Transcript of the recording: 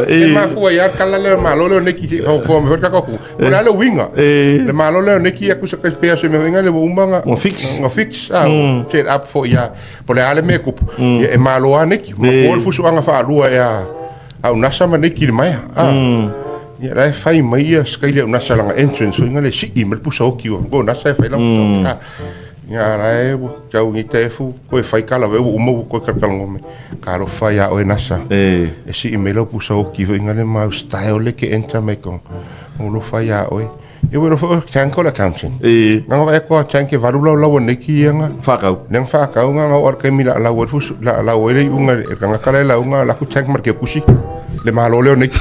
e mafua ia kala le malo le neki te ko me ka ko ona le winga le malo le neki aku sa pe so me winga le umanga Ngo fix set up for ia po le ale me kup e malo neki mo fu so anga fa lua ia au nasa ma neki le mai ia rai fai mai ia skaile una sala entrance winga le si me pu so ki go nasa fai la ia rai tau ni te fu ko fai kala ve umo ko ka ngome ka lo fai a o nasa e si me lo pu so ki winga le ma style le ke entra me ko o lo fai a o e wo fo tanko la accounting nga va ko tanke varu lo neki nga fakau nang fakau nga or ke mi la wo fu la wo le unga nga kala la unga la ku tank marke kusi le malo le neki